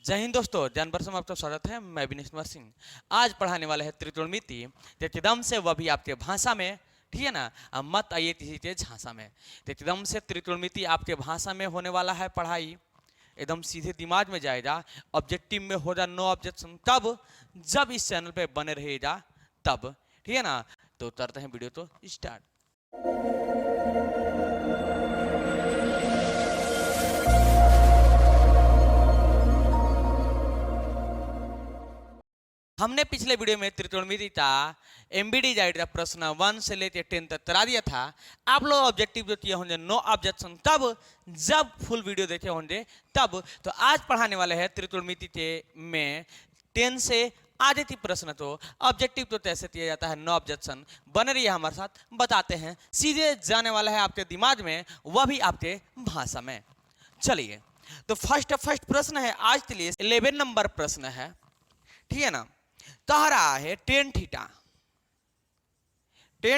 जय हिंद दोस्तों, जानवर में आपका स्वागत है। मैं विनेश कुमार सिंह आज पढ़ाने वाले हैं त्रिकोणमिति एकदम से, वह भी आपके भाषा में। ठीक है ना। अब मत आइए किसी तेज भाषा में। एकदम से त्रिकोणमिति आपके भाषा में होने वाला है पढ़ाई, एकदम सीधे दिमाग में जाएगा। ऑब्जेक्टिव में होगा नो ऑब्जेक्शन तब जब इस चैनल पे बने रहेगा तब। ठीक है ना। तो उतरते हैं वीडियो तो स्टार्ट। हमने पिछले वीडियो में त्रिकोणमिति का एमबीडी गाइड का प्रश्न 1 से लेकर 10 तक करा दिया था। आप लोग ऑब्जेक्टिव जो किए होंगे नो ऑब्जेक्शन तब जब फुल वीडियो देखे होंगे तब। तो आज पढ़ाने वाले हैं त्रिकोणमिति के में 10 से आधे थी प्रश्न। तो ऑब्जेक्टिव तो कैसे दिया जाता है नो ऑब्जेक्शन, बने रहिए हमारे साथ, बताते हैं। सीधे जाने वाला है आपके दिमाग में, वह भी आपके भाषा में। चलिए, तो फर्स्ट प्रश्न है आज के लिए 11 नंबर प्रश्न है। ठीक है ना। कह रहा है tan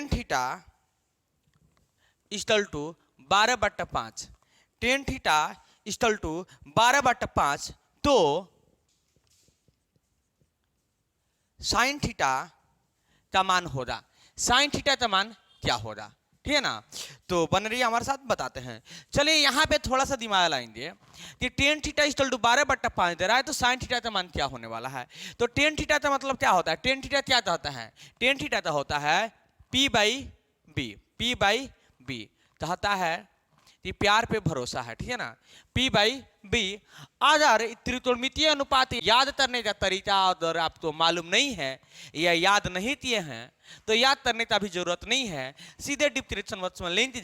theta equal to 12/5। Tan theta equal to 12/5। तो साइन थीटा का मान होगा। साइन थीटा का मान क्या होगा? ठीक है ना। तो बन रही है हमारे साथ, बताते हैं। चलिए यहाँ पे थोड़ा सा दिमाग लगाएंगे कि टेन थीटा इक्वल टू 12/5 दे रहा है, तो साइन थीटा का मान क्या होने वाला है? तो टेन थीटा का मतलब क्या होता है? टेन थीटा क्या होता है? टेन थीटा का होता है P बाई बी कहता है कि प्यार पे भरोसा है। ठीक है ना। P/B। अगर त्रिकोणमितीय अनुपात याद करने का तरीका अगर आपको मालूम नहीं है या याद नहीं किए हैं तो याद करने का भी जरूरत नहीं है। सीधे डिस्क्रिप्शन बॉक्स में लिंक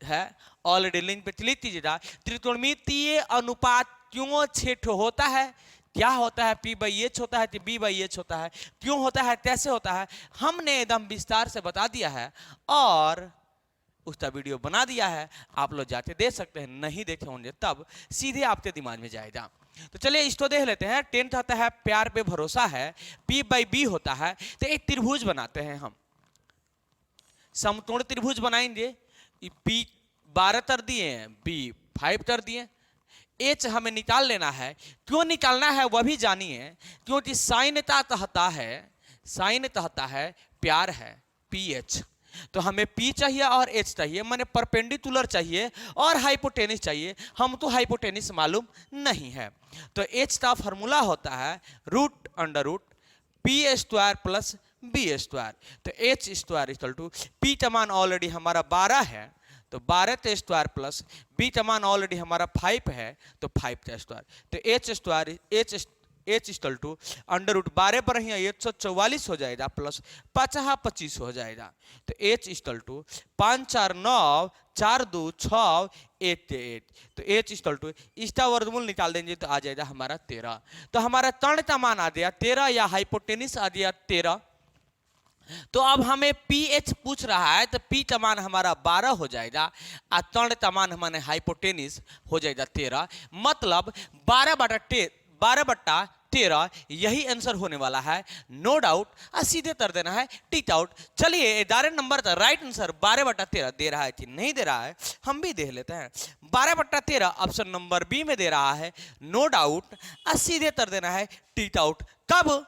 है, ऑलरेडी लिंक पे क्लिक कीजिएगा। त्रिकोणमितीय अनुपात क्यों क्षेत्र होता है, क्या होता है, P/H होता है कि B/H होता है, क्यों होता है, कैसे होता है, हमने एकदम विस्तार से बता दिया है और उसका वीडियो बना दिया है। आप लोग जाके देख सकते हैं, नहीं देखे होंगे तब सीधे आपके दिमाग में जाएगा। तो चलिए इसको देख लेते हैं। टेन होता है प्यार पे भरोसा है, P/B होता है। तो एक त्रिभुज बनाते हैं हम, समकोण त्रिभुज बनाएंगे। P 12 कर दिए, B 5 कर दिए। H हमें निकाल लेना है। क्यों निकालना है वह भी जानिए, क्योंकि साइन कहता है प्यार है PH। तो हमें P चाहिए और H चाहिए, माने परपेंडिकुलर चाहिए और हाइपोटेनिस चाहिए। हम तो हाइपोटेनिस मालूम नहीं है। तो H का फॉर्मूला होता है √√ P² प्लस B²। तो H² इक्वल टू P का मान ऑलरेडी हमारा 12 है, तो 12 का स्क्वायर प्लस B का मान ऑलरेडी हमारा 5 है, तो 5 का स्क्वायर। तो H इक्वल टू √12 पर ही 144 हो जाएगा प्लस 25 हो जाएगा। तो H इक्वल टू 5 4 9 4 2 6 1 8। तो H इक्वल टू इसका वर्गमूल निकाल देंगे तो आ जाएगा हमारा 13। तो हमारा तर्ण का मान आ गया 13 या हाइपोटेनिस आ गया 13। तो अब हमें PH पूछ रहा है, तो P का मान हमारा 12 हो जाएगा और तर्ण का मान हमारे हाइपोटेनिस हो जाएगा 13। मतलब 12/13 यही आंसर होने वाला है, नो डाउट। और सीधे कर देना है टिक आउट। चलिए 11 नंबर का राइट आंसर 12/13 दे रहा है कि नहीं दे रहा है, हम भी देख लेते हैं। 12/13 ऑप्शन नंबर बी में दे रहा है, नो डाउट। और सीधे कर देना है टिक आउट। कब?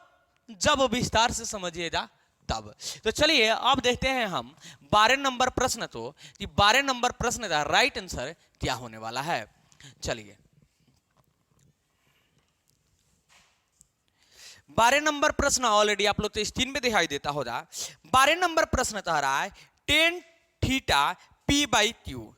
जब विस्तार से समझिएगा तब। तो चलिए अब देखते हैं हम 12 नंबर प्रश्न। तो कि 12 नंबर प्रश्न का राइट आंसर क्या होने वाला है। चलिए 12 नंबर प्रश्न ऑलरेडी आप लोग तो स्क्रीन पे दिखाई देता होगा। 12 नंबर प्रश्न कह रहा है tan theta P/Q।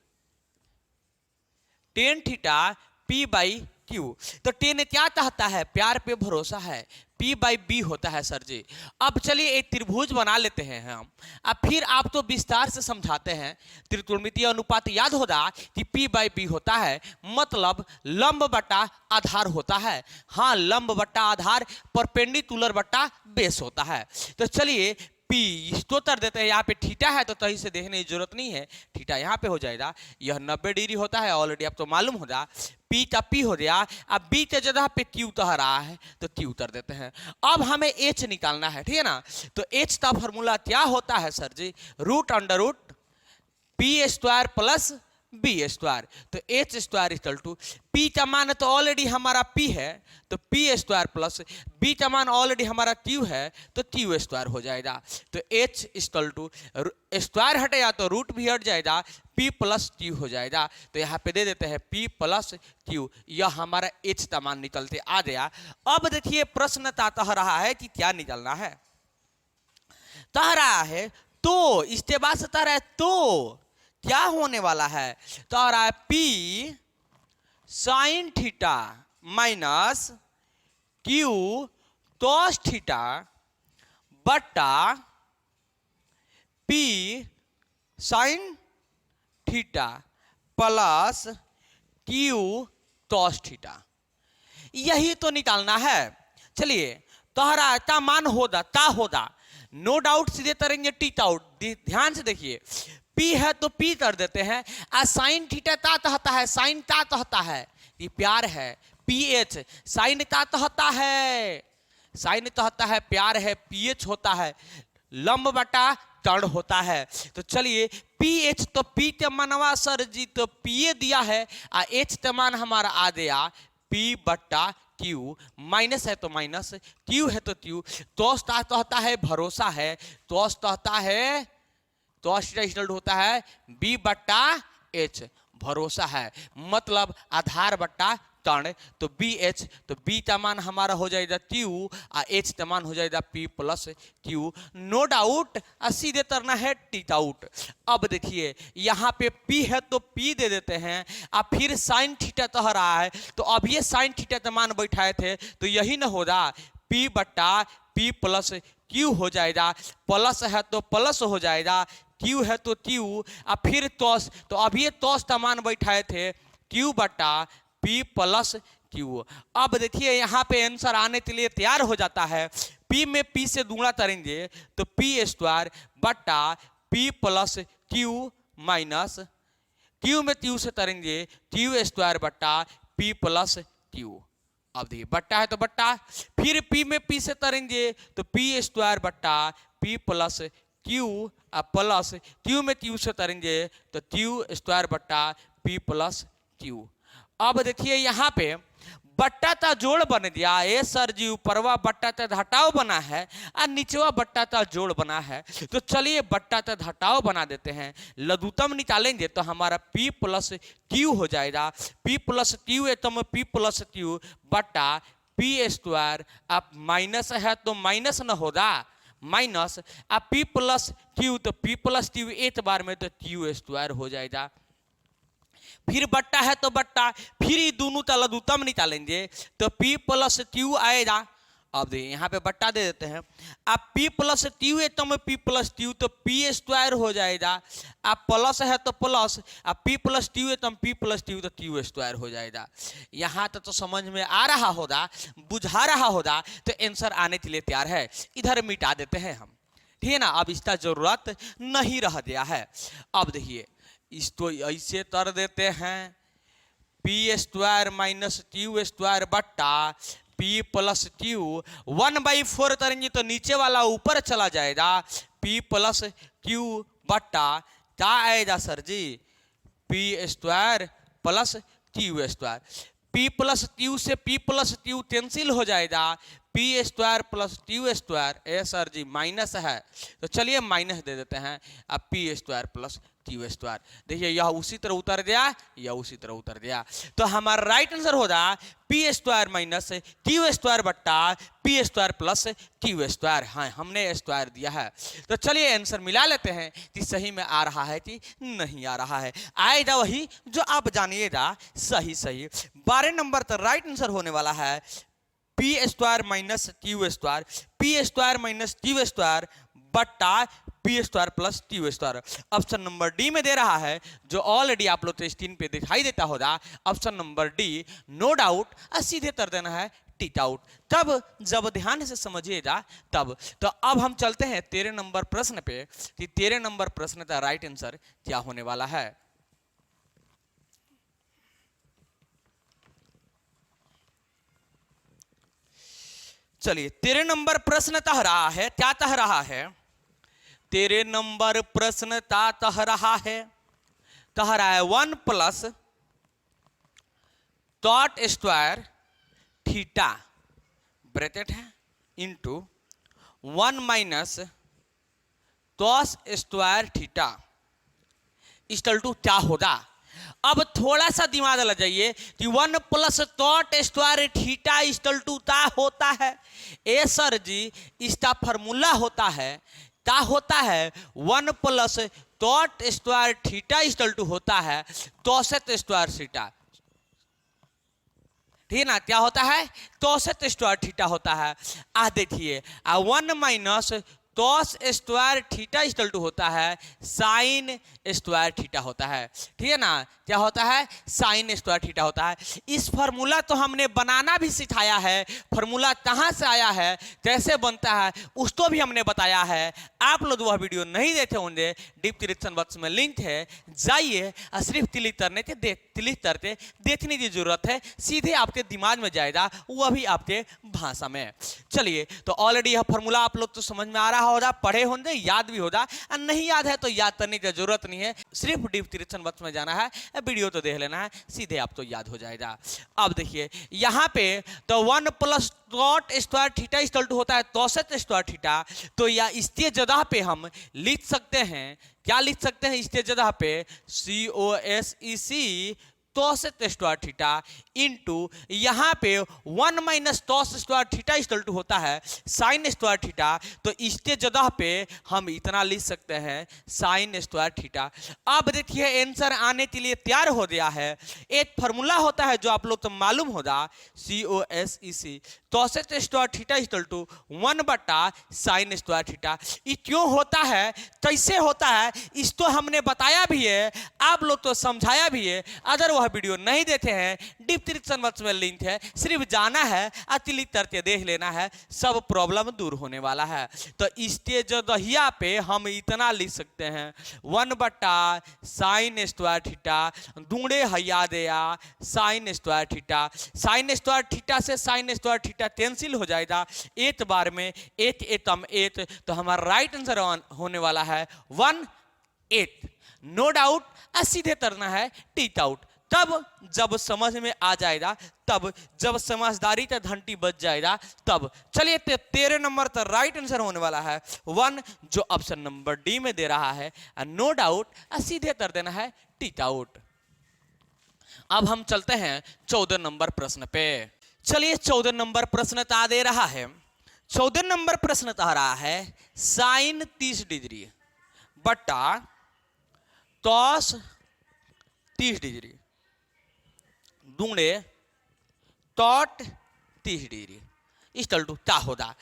Tan theta P/Q। तो टेन क्या कहता है? प्यार पे भरोसा है, P/B होता है सर जी। अब चलिए एक त्रिभुज बना लेते हैं हम, अब फिर आप तो विस्तार से समझाते हैं। त्रिकोणमितीय अनुपात याद होगा कि P/B होता है, मतलब लंब बटा आधार होता है। हाँ, लंब बटा आधार, परपेंडिकुलर बटा बेस होता है। तो चलिए P इसको कर देते हैं। यहाँ पे थीटा है तो कहीं से देखने की जरूरत नहीं है, थीटा यहाँ पे हो जाएगा। यह 90 डिग्री होता है, ऑलरेडी आप तो मालूम होगा। P का P हो गया। अब B के जगह पे Q कह रहा है तो Q कर देते हैं। अब हमें H निकालना है, ठीक है ना। तो H का फॉर्मूला क्या होता है sir ji? √√ P² plus B square. तो H square equal to P का मान तो ऑलरेडी हमारा पी है तो पी स्क्वायर प्लस बी का मान ऑलरेडी हमारा क्यू है तो क्यू स्क्वायर हो जाएगा। तो एच इक्वल टू स्क्वायर हटेगा तो रूट भी हट जाएगा, पी प्लस क्यू हो जाएगा। तो यहाँ पे दे देते हैं पी प्लस क्यू, यह हमारा एच का मान निकलते आ गया। अब देखिए प्रश्न तह रहा है कि क्या निकलना है, तह रहा है तो इसके बाद से तह रहा है तो क्या होने वाला है, तो आ रहा है P sine theta minus Q cos theta बटा P sine theta plus Q cos theta, यही तो निकालना है। चलिए तोहरा का मान होगा नो डाउट सीधे करेंगे टीट आउट। ध्यान से देखिए P है तो P कर देते हैं, साइन थीटा ता कहता है, साइन ता कहता है, ये प्यार है PH, साइन ता कहता है, साइन कहता है प्यार है, PH होता है लंब बटा कर्ण होता है। तो चलिए PH तो P के मनवा सर जी तो PA दिया है H के मान हमारा आ गया P बटा Q, माइनस है तो माइनस, Q है तो Q, तोस कहता है भरोसा है, तोस कहता है तो रिजल्ट होता है B बट्टा H, भरोसा है मतलब आधार बट्टा कर्ण। तो BH तो B का मान हमारा हो जाएगा Q और H का मान हो जाएगा P plus Q। No doubt सीधे करना है टीट आउट। अब देखिए यहाँ पे P है तो P दे देते हैं और फिर साइन थीटा कह रहा है तो अब ये साइन थीटा का मान बैठाए थे तो यही ना होगा P बट्टा P प्लस Q हो जाएगा, प्लस है तो प्लस हो जाएगा, Q है तो Q और फिर तोस, तो अब ये तोस का मान बैठाए थे Q बटा P प्लस Q। अब देखिए यहाँ पे आंसर आने के लिए तैयार हो जाता है, P में P से गुणा करेंगे तो P स्क्वायर बटा P plus Q minus Q में Q से करेंगे Q स्क्वायर बटा P प्लस Q। अब देखिए बट्टा है तो बट्टा, फिर P में P से करेंगे तो P स्क्वायर बट्टा P plus Q plus Q में Q से करेंगे तो Q स्क्वायर बट्टा P प्लस Q। अब देखिए यहाँ पे बट्टा का जोड़ बन गया, ए सर जी ऊपरवा बट्टा का घटाव बना है और नीचवा बट्टा का जोड़ बना है। तो चलिए बट्टा का घटाव बना देते हैं, लघुत्तम निकालेंगे तो हमारा P प्लस Q हो जाएगा, P प्लस Q है तो P प्लस Q बट्टा P स्क्वायर। अब माइनस है तो माइनस न होगा माइनस, अब P प्लस Q तो P प्लस Q एक बार में तो Q स्क्वायर हो जाएगा। फिर बट्टा है तो बट्टा, फिर ये दोनों का लघुत्तम निकालेंगे तो P प्लस Q आएगा। अब देखिए यहाँ पे बट्टा दे देते हैं, अब P प्लस Q है तो P प्लस Q तो P स्क्वायर हो जाएगा, अब प्लस है तो प्लस, अब P प्लस Q है तो P प्लस Q तो Q स्क्वायर हो जाएगा। यहाँ तक तो समझ में आ रहा होगा, बुझा रहा होगा, तो आंसर आने के लिए तैयार है। इधर मिटा देते हैं हम, ठीक है ना, अब इसका जरूरत नहीं रह गया है। अब देखिए इसको ऐसे कर देते हैं P square minus Q square बट्टा P प्लस Q 1/4 करेंगे तो नीचे वाला ऊपर चला जाएगा, P प्लस Q बट्टा क्या आएगा sir ji P square plus Q square. P plus Q से P प्लस Q कैंसिल हो जाएगा, P square plus Q square, ए सर जी माइनस है तो चलिए माइनस दे देते हैं, अब P square plus Q square. देखिए यह उसी तरह उतर गया, यह उसी तरह उतर गया। तो हमारा राइट आंसर होगा P square minus Q square बट्टा P square plus Q square. हाँ हमने स्क्वायर दिया है। तो चलिए आंसर मिला लेते हैं कि सही में आ रहा है कि नहीं आ रहा है। आएगा वही जो आप जानिएगा सही सही। 12 नंबर तक राइट आंसर होने वाला है P square minus Q square, P square minus Q square बट्टा P square plus Q square. Option number D में दे रहा है जो ऑलरेडी आप लोग के स्क्रीन पे दिखाई देता होगा, option number D no doubt सीधे कर देना है टीट आउट। तब जब ध्यान से समझिएगा तब। तो अब हम चलते हैं 13 नंबर प्रश्न पे कि 13 नंबर प्रश्न का राइट आंसर क्या होने वाला है। चलिए 13 नंबर प्रश्न कह रहा है, क्या कह रहा है, 13 नंबर प्रश्न ता कह रहा है, तो आ रहा है 1 plus cot square theta bracket है into 1 minus cos square theta equal to क्या होगा। अब थोड़ा सा दिमाग लग जाइए कि 1 plus cot square theta equal to क्या होता है। ए सर जी इसका फॉर्मूला होता है, क्या होता है 1 plus cot square theta equal to होता है कॉसेक स्क्वायर थीटा, ठीक है ना। क्या होता है कॉसेक स्क्वायर थीटा होता है। देखिए 1 minus cos square theta equal to होता है साइन स्क्वायर थीटा होता है, ठीक है ना। क्या होता है साइन स्क्वायर थीटा होता है। इस फार्मूला तो हमने बनाना भी सिखाया है, फार्मूला कहाँ से आया है कैसे बनता है उसको भी हमने बताया है। आप लोग वह वीडियो नहीं देखे होंगे, डिस्क्रिप्शन बॉक्स में लिंक है, जाइए सिर्फ क्लिक करते देखने की जरूरत है, सीधे आपके दिमाग में जाएगा, वह भी आपके भाषा में। चलिए तो ऑलरेडी यह फार्मूला आप लोग तो समझ में आ रहा होगा, पढ़े होंगे, याद भी होगा, नहीं याद है तो याद करने की जरूरत नहीं है, सिर्फ डिस्क्रिप्शन बॉक्स में जाना है, वीडियो तो देख लेना है, सीधे आपको याद हो जाएगा। अब देखिए यहाँ पे तो 1 plus cot square theta equal to होता है कॉसेक स्क्वायर थीटा, तो या इसके जगह पे हम लिख सकते हैं, क्या लिख सकते हैं इसके जगह पे COSEC cosec square theta into यहाँ पे 1 minus cos square theta equal to होता है साइन स्क्वायर थीटा, तो इसके जगह पे हम इतना लिख सकते हैं साइन स्क्वायर थीटा। अब देखिए आंसर आने के लिए तैयार हो गया है। एक फार्मूला होता है जो आप लोग तो मालूम होगा COSEC cosec square theta equal to 1 बटा साइन स्क्वायर थीटा। ये क्यों होता है कैसे होता है इसको हमने बताया भी है, आप लोग तो समझाया भी है। अगर वह वीडियो नहीं देखे हैं डिस्क्रिप्शन बॉक्स में लिंक है, सिर्फ जाना है क्लिक करके देख लेना है, सब प्रॉब्लम दूर होने वाला है। तो इसके जगह पे हम इतना लिख सकते हैं 1 बटा साइन स्क्वायर थीटा दूणे हया दया sine square theta. Sine square theta से साइन स्क्वायर थीटा कैंसिल हो जाएगा, एक बार में एक एकम एक, तो हमारा राइट आंसर होने वाला है 1/8। नो डाउट सीधे करना है टिक आउट, तब जब समझ में आ जाएगा, तब जब समझदारी का घंटी बज जाएगा तब। चलिए 13 नंबर तो राइट आंसर होने वाला है 1, जो ऑप्शन नंबर डी में दे रहा है। नो डाउट सीधे कर देना है टिक आउट। अब हम चलते हैं 14 नंबर प्रश्न पे। चलिए 14 नंबर प्रश्न आ दे रहा है। 14 नंबर प्रश्न आ रहा है साइन 30 डिग्री बटा कॉस 30 डिग्री दूणे कॉट 30 डिग्री इक्वल टू क्या होगा।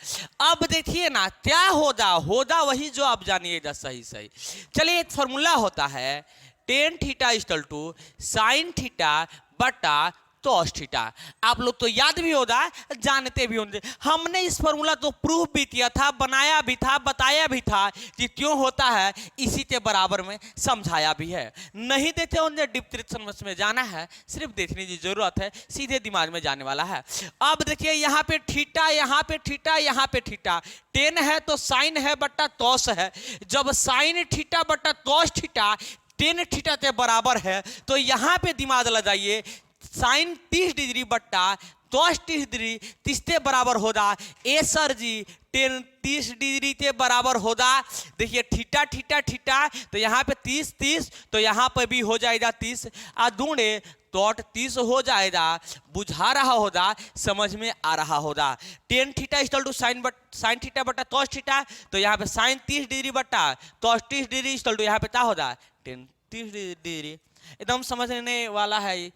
अब देखिए ना क्या होगा वही जो आप जानिएगा सही सही। चलिए एक फॉर्मूला होता है tan theta equal to sine theta बटा कॉस थीटा। आप लोग तो याद भी होगा, जानते भी होंगे, हमने इस फॉर्मूला को प्रूफ भी किया था, बनाया भी था, बताया भी था कि क्यों होता है, इसी के बराबर में समझाया भी है। नहीं देते होंगे डिस्क्रिप्शन में जाना है, सिर्फ देखने की जरूरत है, सीधे दिमाग में जाने वाला है। अब देखिए यहाँ पे थीटा, यहाँ पे थीटा, यहाँ पे थीटा, टेन है तो साइन है बट्टा कॉस है। जब साइन थीटा बट्टा कॉस थीटा टेन थीटा के बराबर है तो यहाँ पे दिमाग लगाइए, साइन 30 डिग्री बट्टा कॉस 30 डिग्री किसके बराबर होगा। ए सर जी टेन 30 डिग्री के बराबर होगा। देखिए थीटा थीटा थीटा, तो यहाँ पे 30 30, तो यहाँ पे भी हो जाएगा 30, दूणे कॉट 30 हो जाएगा। बुझा रहा होगा, समझ में आ रहा होगा। Tan theta equal to sine theta बट्टा कॉस थीटा, तो यहाँ पे साइन 30 डिग्री बट्टा कॉस 30 डिग्री इक्वल टू यहाँ पे क्या होगा टेन 30 डिग्री। एकदम समझने वाला है,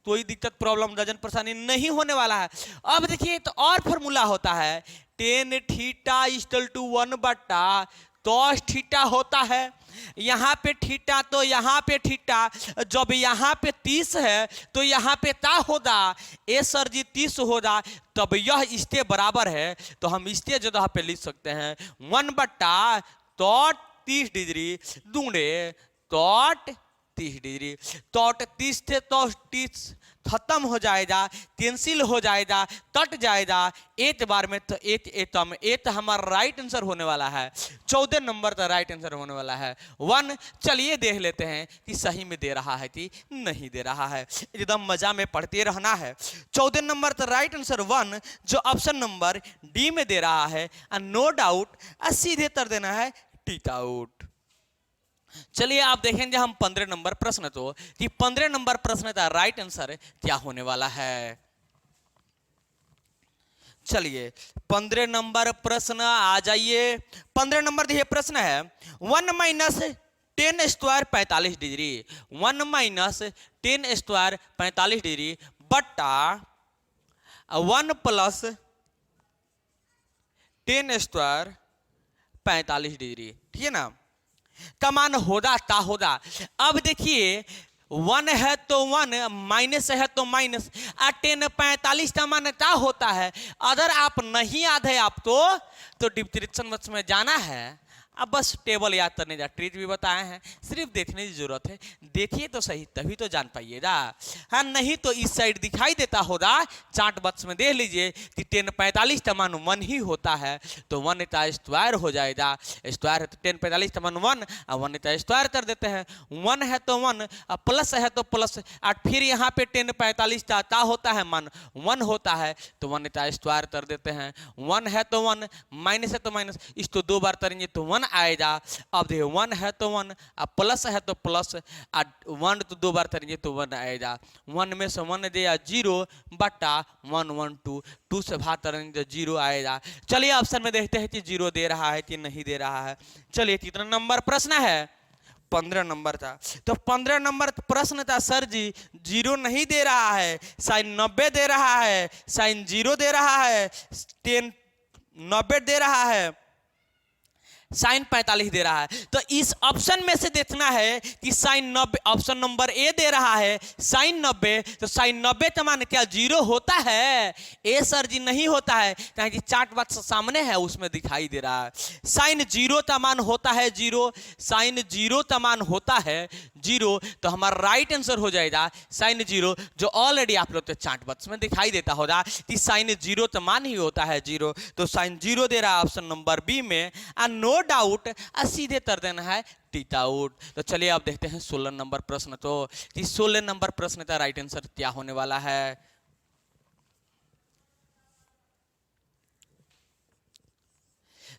कोई दिक्कत प्रॉब्लम गजन परेशानी नहीं होने वाला है। अब देखिए तो और फॉर्मूला होता है टेन थीटा इक्वल टू 1 बट्टा कॉस थीटा होता है। यहाँ पे थीटा तो यहाँ पे थीटा, जब यहाँ पे 30 है तो यहाँ पे क्या होगा ए सर जी 30 होगा, तब यह इसके बराबर है, तो हम इसके जगह पे लिख सकते हैं 1 बट्टा कॉट 30 डिग्री दूणे कॉट 30 डिग्री। कॉट 30 थे तो 30 खत्म हो जाएगा, कैंसिल हो जाएगा, कट जाएगा एत बार में, तो एत एतम, एत हमारा राइट आंसर होने वाला है। 14 नंबर का राइट आंसर होने वाला है 1। चलिए देख लेते हैं कि सही में दे रहा है कि नहीं दे रहा है, एकदम मजा में पढ़ते रहना है। 14 नंबर का राइट आंसर 1 जो ऑप्शन नंबर डी में दे रहा है, नो डाउट, सीधे कर देना है टिक आउट। चलिए आप देखेंगे हम 15 नंबर प्रश्न तो कि 15 नंबर प्रश्न का राइट आंसर क्या होने वाला है। चलिए 15 नंबर प्रश्न आ जाइए। 15 नंबर देखिए प्रश्न है 1 minus 10 square 45 degree, 1 minus 10 square 45 degree बट्टा 1 प्लस 10 स्क्वायर 45 डिग्री, ठीक है ना। का मान होगा ता होगा। अब देखिए 1 है तो 1, माइनस है तो माइनस, 10 45 का मान क्या होता है। अगर आप नहीं याद है आपको तो डिस्क्रिप्शन बॉक्स में जाना है, अब बस टेबल याद करने जा, ट्रिक भी बताए हैं, सिर्फ देखने की जरूरत है। देखिए तो सही तभी तो जान पाइएगा, हाँ नहीं तो इस साइड दिखाई देता होगा, चार्ट बॉक्स में देख लीजिए कि 10 45 का मान 1 ही होता है, तो 1 का स्क्वायर हो जाएगा। स्क्वायर है तो 10 45 का मान 1, और 1 का स्क्वायर कर देते हैं। 1 है तो 1, प्लस है तो प्लस, और फिर यहाँ पे 10 45 का क्या होता है मान 1 होता है, तो 1 का स्क्वायर कर देते हैं। 1 है तो 1, माइनस है तो माइनस, इसको 2 बार करेंगे तो 1 आएगा। अब देखिए 1 है तो 1, प्लस है तो प्लस, 1 तो 2 बार करेंगे तो 1 आएगा। 1 में से 1 दिया 0 बट्टा 1 1 2, 2 से भाग करेंगे तो 0 आएगा। चलिए ऑप्शन में देखते हैं कि 0 दे रहा है कि नहीं दे रहा है। चलिए कितना नंबर प्रश्न है, 15 नंबर था। तो 15 नंबर प्रश्न था सर जी 0 नहीं दे रहा है, साइन 90 दे रहा है, साइन 0 दे रहा है, 10 90 दे रहा है, साइन 45 दे रहा है। तो इस ऑप्शन में से देखना है कि साइन 90, ऑप्शन नंबर ए दे रहा है साइन 90, तो साइन 90 का मान क्या 0 होता है। ए सर जी नहीं होता है, क्योंकि चार्ट बॉक्स सामने है उसमें दिखाई दे रहा है। साइन 0 का मान होता है 0, साइन 0 का मान होता है 0, तो हमारा राइट आंसर हो जाएगा साइन 0, जो ऑलरेडी आप लोग के चार्ट बॉक्स में दिखाई देता होगा कि साइन 0 का मान ही होता है 0, तो साइन 0 दे रहा है ऑप्शन नंबर बी में, नो डाउट सीधे कर देना है टिक आउट। तो चलिए आप देखते हैं 16 नंबर प्रश्न, तो कि 16 नंबर प्रश्न का राइट आंसर क्या होने वाला है।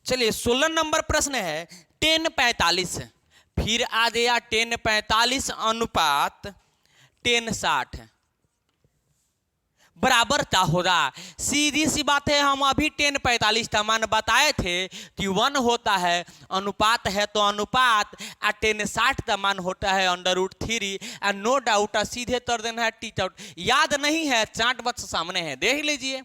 चलिए 16 नंबर प्रश्न है 10 45, फिर आ गया 10 45 अनुपात 10 60 बराबर क्या होगा। सीधी सी बात है, हम अभी 10 45 का मान बताए थे कि 1 होता है, अनुपात है तो अनुपात, और 10 60 का मान होता है √3, और नो डाउट सीधे कर देना है टिक आउट। याद नहीं है चार्ट बॉक्स सामने है, देख लीजिए।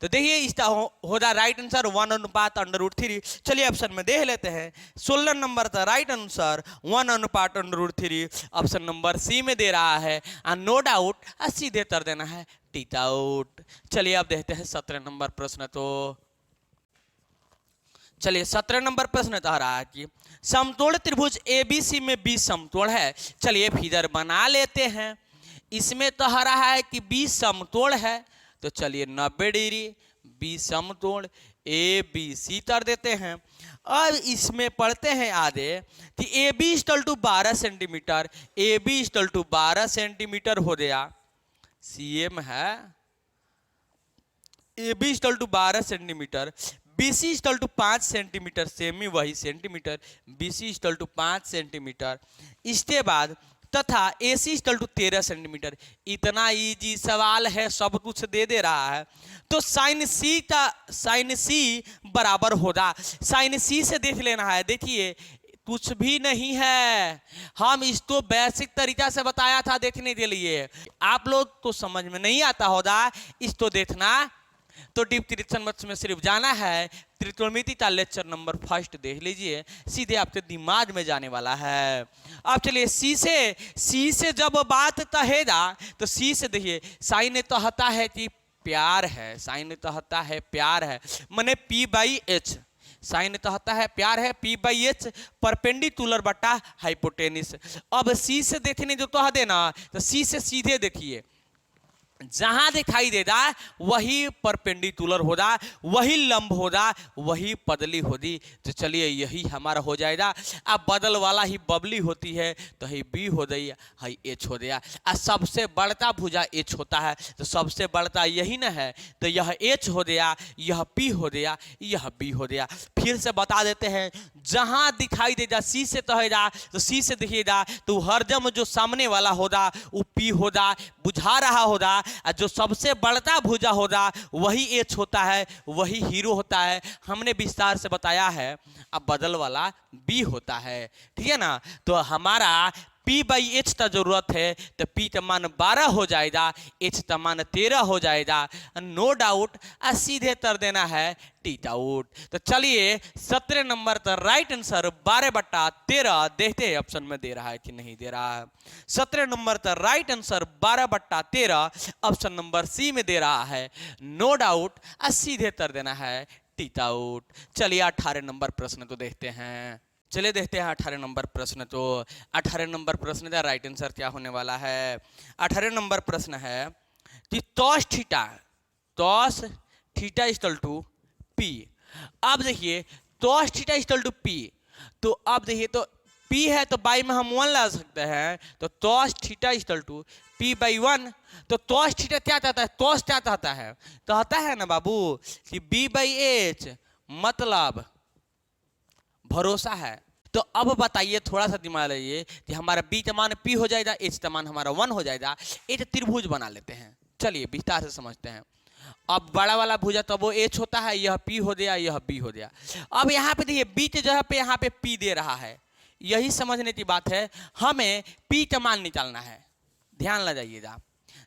तो देखिए इसका होगा राइट आंसर 1 अनुपात √3। चलिए ऑप्शन में देख लेते हैं 16 नंबर का राइट आंसर 1 अनुपात √3 ऑप्शन नंबर सी में दे रहा है, नो डाउट सीधे कर देना है टिक आउट। चलिए आप देखते हैं 17 नंबर प्रश्न, तो चलिए 17 नंबर प्रश्न कह रहा है कि समतोड़ त्रिभुज ABC में B समतोड़ है। चलिए फिगर बना लेते हैं। इसमें कह रहा है कि B समतोड़ है, तो चलिए 90 डिग्री B समतोड़ ABC कर देते हैं। अब इसमें पढ़ते हैं आगे कि AB = 12 सेंटीमीटर, AB = 12 सेंटीमीटर हो गया, CM है AB = 12 centimetre, BC = 5 centimetre, semi वही सेंटीमीटर, BC = 5 सेंटीमीटर। इसके बाद तथा AC = 13 सेंटीमीटर। इतना इजी सवाल है, सब कुछ दे रहा है। तो साइन C बराबर होगा, साइन C से देख लेना है। देखिए कुछ भी नहीं है, हम इसको बेसिक तरीका से बताया था देखने के लिए, आप लोग तो समझ में नहीं आता होगा, इसको देखना तो डिस्क्रिप्शन बॉक्स में सिर्फ जाना है, त्रिकोणमिति का लेक्चर नंबर 1 देख लीजिए, सीधे आपके दिमाग में जाने वाला है। अब चलिए सी से जब बात कहेगा तो सी से देखिए साइन कहता है कि प्यार है, साइन कहता है प्यार है, माने P/H, साइन कहता है प्यार है, P/H परपेंडिकुलर बटा हाइपोटेनिस। अब सी से देखने जो कह देना, तो सी से सीधे देखिए जहां दिखाई देता वही परपेंडिकुलर होगा, वही लंब होगा, वही पदली होगी। तो चलिए यही हमारा हो जाएगा। अब बदल वाला ही बबली होती है तो ही बी हो गई, ही एच हो गया। और सबसे बढ़ता भुजा एच होता है, तो सबसे बढ़ता यही ना है, तो यह एच हो गया, यह पी हो गया, यह बी हो गया। फिर से बता देते हैं, जहां दिखाई देगा सी से कहेगा तो सी से दिखेगा तो हरदम जो सामने वाला होगा वो पी होगा, बुझा रहा होगा। और जो सबसे बढ़ता भुजा होगा वही एच होता है, वही हीरो होता है। हमने विस्तार से बताया है। अब बदल वाला बी होता है, ठीक है ना। तो हमारा P बाई एच का जरूरत है, तो P का मान 12 हो जाएगा, H का मान 13 हो जाएगा। नो डाउट, सीधे कर देना है टीट आउट। तो चलिए 17 नंबर का राइट आंसर 12/13 देखते हैं ऑप्शन में दे रहा है कि नहीं दे रहा है। 17 नंबर का right answer 12/13 option number C में दे रहा है। नो डाउट, सीधे कर देना है टीट आउट। चलिए 18 नंबर प्रश्न तो देखते हैं। चलिए देखते हैं 18 नंबर प्रश्न। तो 18 नंबर प्रश्न का राइट आंसर क्या होने वाला है। 18 नंबर प्रश्न है कि cos theta equal to P. अब देखिए cos theta equal to P, तो अब देखिए तो पी है तो बाई में हम 1 ला सकते हैं, तो cos theta equal to P by 1। तो टॉस थीटा क्या चाहता है, टॉस क्या चाहता है, तो आता है ना बाबू कि बी बाई एच, मतलब भरोसा है। तो अब बताइए, थोड़ा सा दिमाग लगाइए कि हमारा बी का मान पी हो जाएगा, एच का मान हमारा 1 हो जाएगा। एक त्रिभुज बना लेते हैं, चलिए विस्तार से समझते हैं। अब बड़ा वाला भुजा तो वो एच होता है, यह पी हो गया, यह बी हो गया। अब यहाँ पे देखिए बी के जगह पे यहाँ पे पी दे रहा है, यही समझने की बात है। हमें पी का मान निकालना है, ध्यान लगाइएगा,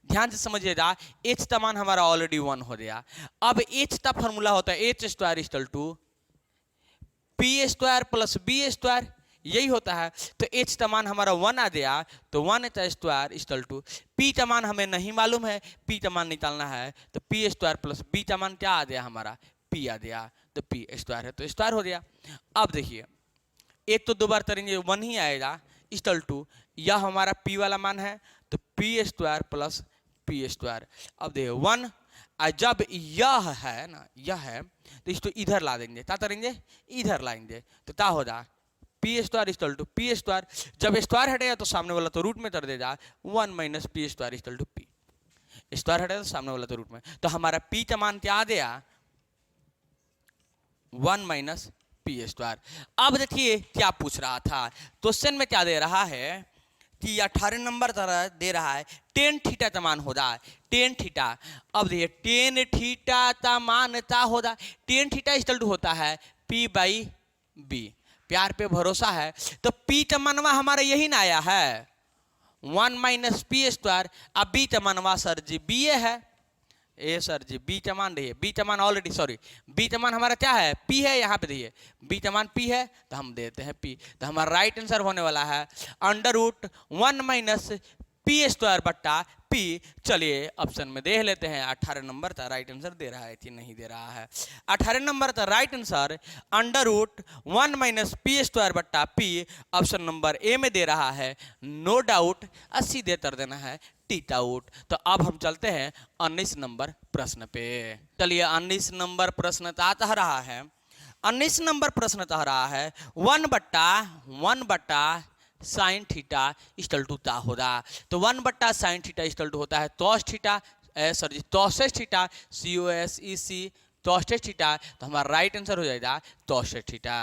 ध्यान से समझिएगा। एच का मान हमारा ऑलरेडी 1 हो गया। अब एच का फॉर्मूला होता है H square equal to P square plus B square, यही होता है। तो एच का मान हमारा 1 आ गया, तो 1 का स्क्वायर इक्वल टू पी का मान हमें नहीं मालूम है, पी का मान निकालना है, तो पी स्क्वायर प्लस बी का मान क्या आ गया हमारा, पी आ गया। तो पी स्क्वायर है तो स्क्वायर हो गया। अब देखिए एक तो 2 बार करेंगे 1 ही आएगा, इक्वल टू यह हमारा पी वाला मान है, तो P square plus P square. अब देखिए 1, जब यह है ना, यह है तो इसको इधर ला देंगे, क्या करेंगे, इधर लाएंगे, तो क्या होगा P square equal to P square. जब स्क्वायर हटेगा तो सामने वाला तो रूट में कर देगा, 1 minus P square equal to P. Square हटेगा तो सामने वाला तो रूट में, तो हमारा पी का मान क्या आ गया, 1 माइनस पी स्क्वायर। अब देखिए क्या पूछ रहा था, क्वेश्चन में क्या दे रहा है कि 18 नंबर तरह दे रहा है टेन थीटा का मान होगा, टेन थीटा। अब देखिए टेन थीटा का मान क्या होगा, टेन थीटा इक्वल टू होता है पी बाई बी, प्यार पे भरोसा है। तो पी का मनवा हमारा यही ना आया है 1 माइनस पी स्क्वायर, अब बी का मनवा सर जी बी है, ए सर जी बी का मान देखिए, बी का मान ऑलरेडी सॉरी बी का मान हमारा क्या है, पी है, यहाँ पे देखिए बी का मान पी है तो हम देते हैं पी। तो हमारा राइट आंसर होने वाला है under root 1 minus P square बट्टा पी। चलिए ऑप्शन में देख लेते हैं 18 नंबर का राइट आंसर दे रहा है कि नहीं दे रहा है। 18 नंबर का right answer under root 1 minus P square बट्टा पी ऑप्शन नंबर ए में दे रहा है। नो डाउट, सीधे कर देना है टीट आउट। तो अब हम चलते हैं 19 नंबर प्रश्न पे। चलिए 19 नंबर प्रश्न आता रहा है, 19 नंबर प्रश्न कह रहा है 1 बट्टा साइन थीटा इक्वल टू क्या होगा। तो 1 बट्टा साइन थीटा इक्वल टू होता है cos theta, sir ji cosec theta, COSEC cosec theta. तो हमारा राइट आंसर हो जाएगा कॉसेस थीटा।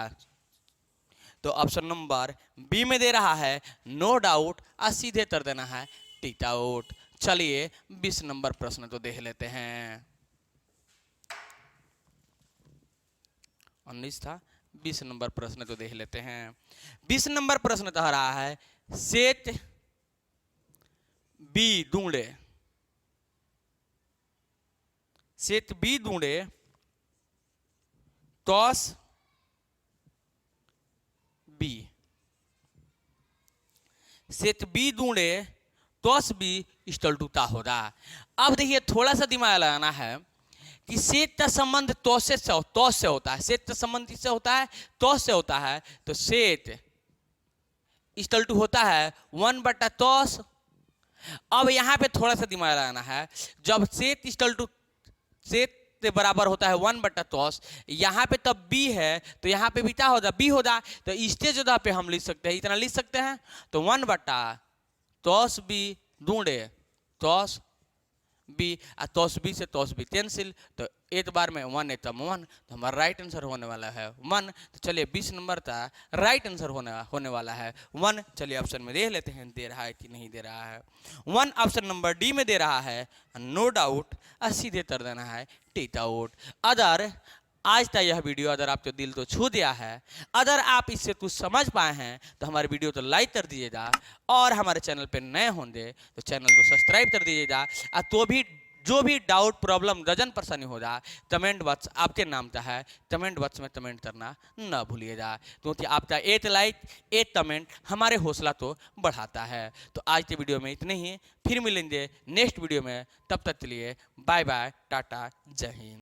तो ऑप्शन नंबर बी में दे रहा है नो डाउट, सीधे कर देना है टीट आउट। चलिए 20 नंबर प्रश्न तो देख लेते हैं। 19 था, 20 नंबर प्रश्न तो देख लेते हैं। 20 नंबर प्रश्न कह रहा है सेट बी ढूंढे, सेट बी ढूंढे टॉस बी, सेट बी ढूंढे टॉस बी इक्वल टू क्या होगा। अब देखिए थोड़ा सा दिमाग लगाना है कि सेट का संबंध टॉस से होता है, सेट का संबंध किससे होता है, टॉस से होता है। तो सेट इक्वल टू होता है 1 बट्टा टॉस अब यहाँ पे थोड़ा सा दिमाग लगाना है, जब सेत इक्वल टू सेत के बराबर होता है 1/10, यहाँ पे तब b है तो यहाँ पे भी क्या होगा, b होगा, तो इसके जगह पे हम लिख सकते हैं, इतना लिख सकते हैं, तो 1/10b ढूंढे 10b, 10b से 10b कैंसिल, तो एक बार में 1 है तब 1, तो हमारा राइट आंसर होने वाला है 1। तो चलिए 20 नंबर का राइट आंसर होने वाला है 1। चलिए ऑप्शन में देख लेते हैं दे रहा है कि नहीं दे रहा है। 1 ऑप्शन नंबर डी में दे रहा है, नो डाउट, सीधे कर देना है टेक आउट। अदर आज का यह वीडियो अगर आपके दिल तो छू दिया है, अगर आप इससे कुछ समझ पाए हैं तो हमारे वीडियो तो लाइक कर दीजिएगा, और हमारे चैनल पे नए होंगे तो चैनल को सब्सक्राइब कर दीजिएगा। तो भी जो भी डाउट प्रॉब्लम डजन परेशानी हो जाए, कमेंट बॉक्स आपके नाम का है, कमेंट बॉक्स में कमेंट करना न भूलिएगा, क्योंकि आपका एक लाइक एक कमेंट हमारे हौसला तो बढ़ाता है। तो आज के वीडियो में इतने ही, फिर मिलेंगे नेक्स्ट वीडियो में, तब तक के लिए बाय बाय, टाटा, जय हिंद।